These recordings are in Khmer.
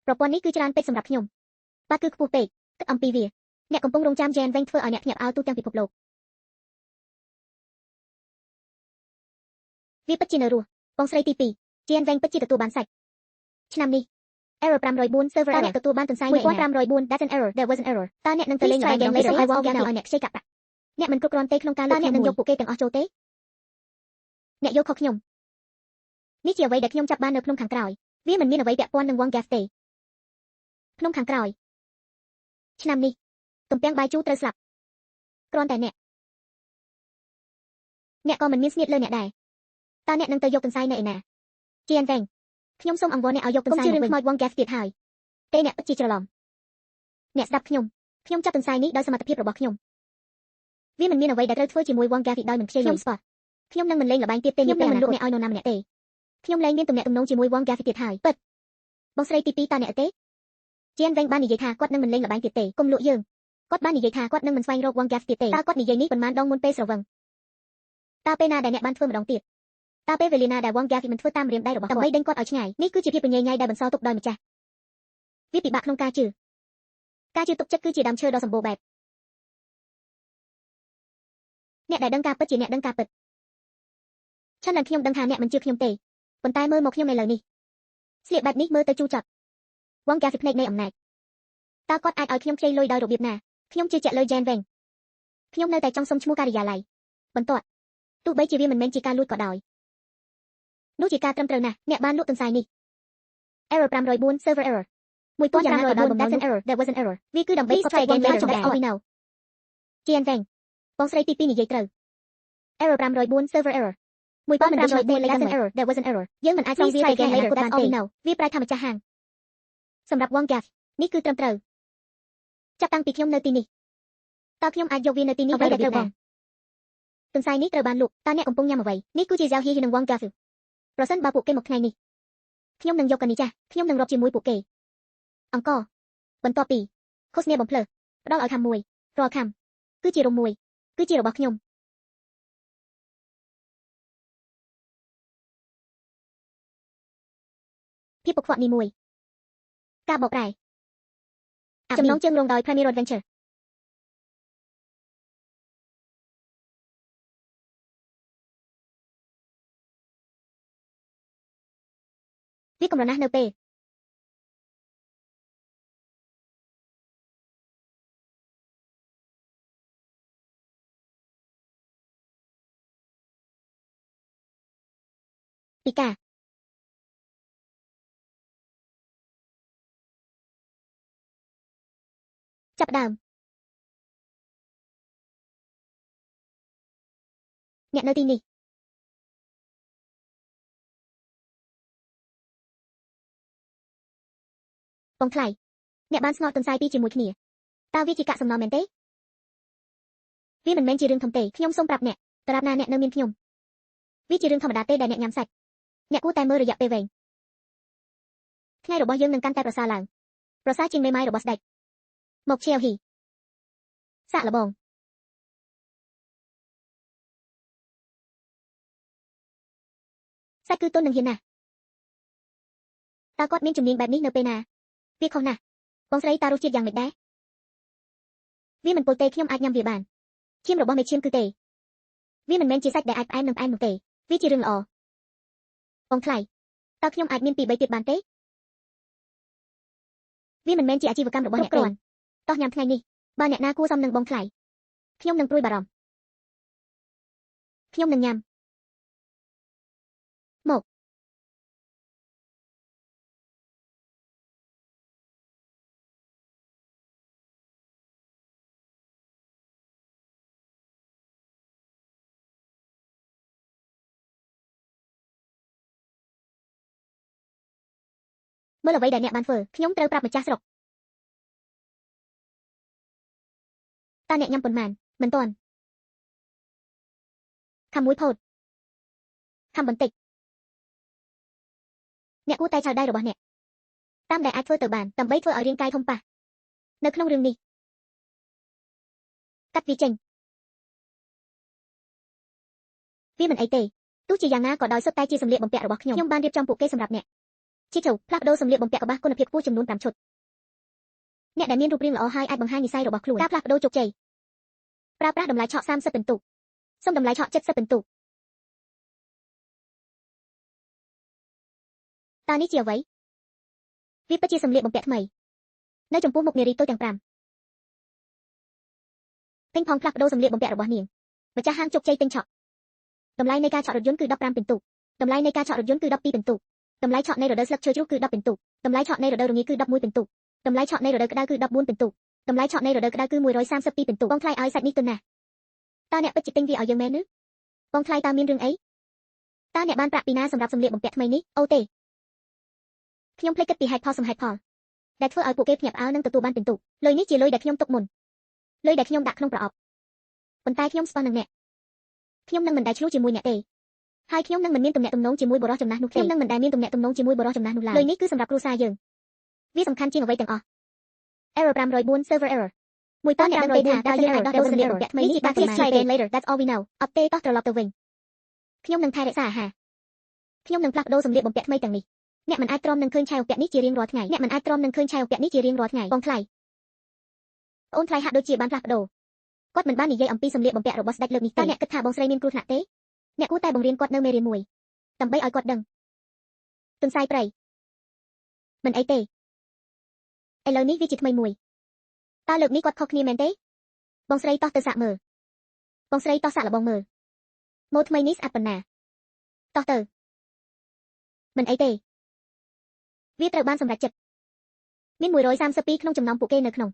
ប្រព័ន្ធនេះគឺច្រើនពេកសម្រាប់ខ្ញុំបាទគឺខ្ពស់ពេកគិតអំពីវាអ្នកកំពុងរងចាំ Gen វិញធ្វើឲ្យអ្នកភ្ញាក់ផ្អើលទូទាំងពិភពលោកវាពិតជានៅរស់បងស្រីទី2 Gen វិញពិតជាទទួលបានសាច់ឆ្នាំនេះ Error 504 server error អ្នកទទួលបានទន្សាយ1504 that's an error there was an error តើអ្នកនឹងទៅលេងល្បែង game later I will get out ឲ្យអ្នកខ្ចីកាក់ប្រាក់អ្នកមិនគ្រប់គ្រាន់ទេក្នុងការលើកអ្នកនឹងយកពួកគេទាំងអស់ចូលទេអ្នកយកខុសខ្ញុំនេះជាអ្វីដែលខ្ញុំចាប់បាននៅក្នុងខាងក្រោយវាមិនមានអ្វីពាក់ព័ន្ធនឹងវង gas ទេក្នុងខាងក្រោយឆ្នាំនេះទំពាំងបាយជូរត្រូវស្លាប់គ្រាន់តែអ្នកក៏មិនមានស្នៀតលើអ្នកដែរតើអ្នកនឹងទៅយកទន្សាយនៅឯណាជាអញ្ចឹងខ្ញុំសូមអង្វរអ្នកឲ្យយកទន្សាយមកវិញខ្មោចវង gas ទៀតហើយទេអ្នកពិតជាច្រឡំអ្នកស្ដាប់ខ្ញុំចាប់ទន្សាយនេះដោយសមត្ថភាពរបស់ខ្ញុំវាមិនមានអ្វីដែលត្រូវធ្វើជាមួយវង gas ដោយមិនខ្ជិលខ្ញុំស្ពតខ្ញុំនឹងមិនលេងល្បែងទៀតទេខ្ញុំនឹងមិនលក់អ្នកឲ្យនរណាម្នាក់ទេខ្ញុំលែងមានទំនាក់ទំនងជាមួយវង gas ទៀតហើយពិតបងស្រីទី2តើអ្នកទេ Gen វិញបាននិយាយថាគាត់នឹងមិនលេងល្បែងទៀតទេកុំលក់យើងគាត់បាននិយាយថាគាត់នឹងមិនស្វែងរកវង gas ទៀតទេតើគាត់និយាយនេះប៉ុន្មានដងមុនពេលស្រវឹងតើពេលណាដែលអ្នកបានធ្វើម្ដងទៀតតើពេលវេលាណាដែលវង gas មិនធ្វើតាមរៀមដៃរបស់គាត់ដើម្បីដេញគាត់ឲ្យឆ្ងាយនេះគឺជាភាពបញ្ញាញ៉ៃដែលបន្សល់ទុកដោយម្ចាស់វាពិបាកក្នុងការជឿទុកចិត្តគឺជាដើមឈើដ៏សម្បូរបែបអ្នកដែលដឹងការពិតជាអ្នកដឹងការពិតឆាន់ខ្ញុំដឹងថាអ្នកមិនជឿខ្ញុំទេប៉ុន្តែមើលមកខ្ញុំឥឡូវនេះស្លៀកបែបនេះមើលទៅជូរចត់វង gas ភ្នែកនៃអំណាចតើគាត់អាចឲ្យខ្ញុំខ្ចីលុយដោយរបៀបណាខ្ញុំជឿជាក់លើ Gen វិញខ្ញុំនៅតែចង់សុំឈ្មោះការិយាល័យបន្ទាត់ទោះបីជាវាមិនមែនជាការលួចក៏ដោយនោះជាការត្រឹមត្រូវណាស់អ្នកបានលក់ទន្សាយនេះ Error 504 server error 1504 that's an error there was an error វាគឺដើម្បីកត់ត្រា Gen ឡើងចំអក we know Gen វិញបងស្រីទី2និយាយត្រូវ Error 504 server error 1504 that's an error there was an error យើងមិនអាចសងវាទៅ Gen later បានទេវាប្រែថាម្ចាស់ហាងសម្រាប់វង gas នេះគឺត្រឹមត្រូវចាប់តាំងពីខ្ញុំនៅទីនេះតើខ្ញុំអាចយកវានៅទីនេះដើម្បីត្រូវបងទន្សាយនេះត្រូវបានលក់តើអ្នកកំពុងញ៉ាំអ្វីនេះគឺជាហ្សាវហ៊ីនិងវង gas ប្រសិនបើពួកគេមកថ្ងៃនេះខ្ញុំនឹងយកកានីចាស់ខ្ញុំនឹងរាប់ជាមួយពួកគេអង្គបន្ទាប់ពីឃោសនាបំភ្លើផ្ដល់ឲ្យខំមួយរាល់ខំគឺជារំមួយគឺជារបស់ខ្ញុំភាពកខ្វក់នេះមួយការបោករ៉ែចំណងជើងរងដោយ Premier Adventure វាកម្រណាស់នៅពេលពីការចាប់ដើមអ្នកនៅទីនេះបងថ្លៃអ្នកបានស្ងោរទន្សាយពីរជាមួយគ្នាតើវាជាកាកសំណល់មែនទេវាមិនមែនជារឿងធំទេខ្ញុំសូមប្រាប់អ្នកតារាបណាអ្នកនៅមានខ្ញុំវាជារឿងធម្មតាទេដែលអ្នកញ៉ាំសាច់អ្នកគួរតែមើលរយៈពេលវែងថ្ងៃរបស់យើងនឹងកាន់តែប្រសើរឡើងប្រសើរជាងមេម៉ាយរបស់ស្ដេចមកឈៀវហ៊ីសាក់លបងសាច់គឺទន់នឹងហ៊ានណាស់តើគាត់មានជំនាញបែបនេះនៅពេលណាវាខុសណាស់បងស្រីតើរសជាតិយ៉ាងម៉េចដែរវាមិនពុលទេខ្ញុំអាចញ៉ាំវាបានឈាមរបស់មេឈាមគឺទេវាមិនមែនជាសាច់ដែលអាចផ្អែមនឹងផ្អែមនោះទេវាជារឿងល្អបងថ្លៃតើខ្ញុំអាចមានពី3ទៀតបានទេវាមិនមែនជាអាជីវកម្មរបស់អ្នកទេតោះញ៉ាំថ្ងៃនេះបើអ្នកណាគួរសមនឹងបងថ្លៃខ្ញុំនឹងព្រួយបារម្ភខ្ញុំនឹងញ៉ាំមកមើលអ្វីដែលអ្នកបានធ្វើខ្ញុំត្រូវប្រាប់ម្ចាស់ស្រុកតើអ្នកញ៉ាំប៉ុន្មានមិនទាន់ខំមួយផូតខំបន្តិចអ្នកគួរតែឆៅដៃរបស់អ្នកតាមដែលអាចធ្វើទៅបានដើម្បីធ្វើឲ្យរាងកាយធំប៉ះនៅក្នុងរឿងនេះកាត់វាចេញវាមិនអីទេទោះជាយ៉ាងណាក៏ដោយសុទ្ធតែជាសម្លៀកបំពាក់របស់ខ្ញុំបានរៀបចំពួកគេសម្រាប់អ្នក ជីជូផ្លាស់ប្ដូរសម្លៀកបំពាក់កបាសគុណភាពខ្ពស់ចំនួន5ឈុតអ្នកដែលមានរូបរាងល្អហើយអាចបង្ហាញនិស្ស័យរបស់ខ្លួនការផ្លាស់ប្ដូរជោគជ័យប្រើប្រាស់តម្លៃឆក់30ពិន្ទុសូមតម្លៃឆក់70ពិន្ទុតើនេះជាអ្វីវាពិតជាសម្លៀកបំពាក់ថ្មីនៅចំពោះមុខនារីតូចទាំង5ទិញផងផ្លាស់ប្ដូរសម្លៀកបំពាក់របស់នាងម្ចាស់ហាងជោគជ័យទិញឆក់តម្លៃនៃការឆក់រថយន្តគឺ15ពិន្ទុតម្លៃនៃការឆក់រថយន្តគឺ12ពិន្ទុតម្លៃឆក់នៃរដូវស្លឹកឈើជ្រុះគឺ10ពិន្ទុតម្លៃឆក់នៃរដូវរងាគឺ11ពិន្ទុតម្លៃឆក់នៃរដូវក្តៅគឺ14ពិន្ទុតម្លៃឆក់នៃរដូវក្តៅគឺ132ពិន្ទុបងថ្លៃឲ្យសាច់នេះទន់ណាស់តើអ្នកពិតជាទិញវាឲ្យយើងមែនឬបងថ្លៃតើមានរឿងអីតើអ្នកបានប្រាក់ពីណាសម្រាប់សម្លៀកបំពាក់ថ្មីនេះអូទេខ្ញុំភ្លេចគិតពីហេតុផលសំហេតុផលដែលធ្វើឲ្យពួកគេភ្ញាក់ផ្អើលនិងទទួលបានពិន្ទុលុយនេះជាលុយដែលខ្ញុំទុកមុនលុយដែលខ្ញុំដាក់ក្នុងប្រអប់ប៉ុន្តែខ្ញុំស្បោះនឹងអ្នកខ្ញុំនឹងមិនដែលឆ្លោះជាមួយអ្នកទេហើយខ្ញុំនឹងមិនមានទំនាក់ទំនងជាមួយបរិសុទ្ធចំណាស់នោះទេខ្ញុំនឹងមិនដែលមានទំនាក់ទំនងជាមួយបរិសុទ្ធចំណាស់នោះឡើយលុយនេះគឺសម្រាប់គ្រួសារយើងវាសំខាន់ជាងអ្វីទាំងអស់ error 504 server error មួយតើអ្នកដឹងទេថាតើយើងអាចដោះដូរសម្លៀកបំពាក់ថ្មីនេះជាការ try again later that's all we know អត់ទេតោះត្រឡប់ទៅវិញខ្ញុំនឹងថែរក្សាអាហារខ្ញុំនឹងផ្លាស់ប្ដូរសម្លៀកបំពាក់ថ្មីទាំងនេះអ្នកមិនអាចទ្រាំនឹងឃើញឆាយបំពាក់នេះជារៀងរាល់ថ្ងៃអ្នកមិនអាចទ្រាំនឹងឃើញឆាយបំពាក់នេះជារៀងរាល់ថ្ងៃបងថ្លៃអូនថ្លៃហាក់ដូចជាបានផ្លាស់ប្ដូរគាត់មិនបាននិយាយអំពីសម្លៀកបំពាក់របស់ស្ដេចលើកនេះតើអ្នកគិតថាបងស្រីមានគ្រោះថ្នាក់ទេអ្នកគួរតែបង្រៀនគាត់នៅមេរៀនមួយដើម្បីឲ្យគាត់ដឹងទន្សាយព្រៃមិនអីទេឥឡូវនេះវាជាថ្មីមួយតើលើកនេះគាត់ខុសគ្នាមែនទេបងស្រីតោះទៅសាកមើលបងស្រីតោះសាកល្បងមើលម៉ូដថ្មីនេះស្អាតប៉ុណ្ណាតោះទៅមិនអីទេវាត្រូវបានសម្រេចចិត្តមាន132ក្នុងចំណោមពួកគេនៅក្នុង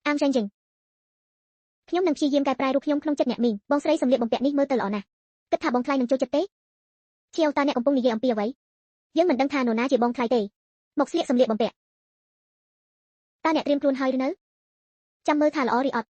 អាមចេញចេញខ្ញុំនឹងព្យាយាមកែប្រែរូបខ្ញុំក្នុងចិត្តអ្នកមីងបងស្រីសម្លៀកបំពាក់នេះមើលទៅល្អណាស់គិតថាបងថ្លៃនឹងចូលចិត្តទេឈៀវតើអ្នកកំពុងនិយាយអំពីអ្វីយើងមិនដឹងថានរណាជាបងថ្លៃទេមកស្លៀកសម្លៀកបំពាក់តើអ្នកត្រៀមខ្លួនហើយឬនៅចាំមើលថាល្អឬអត់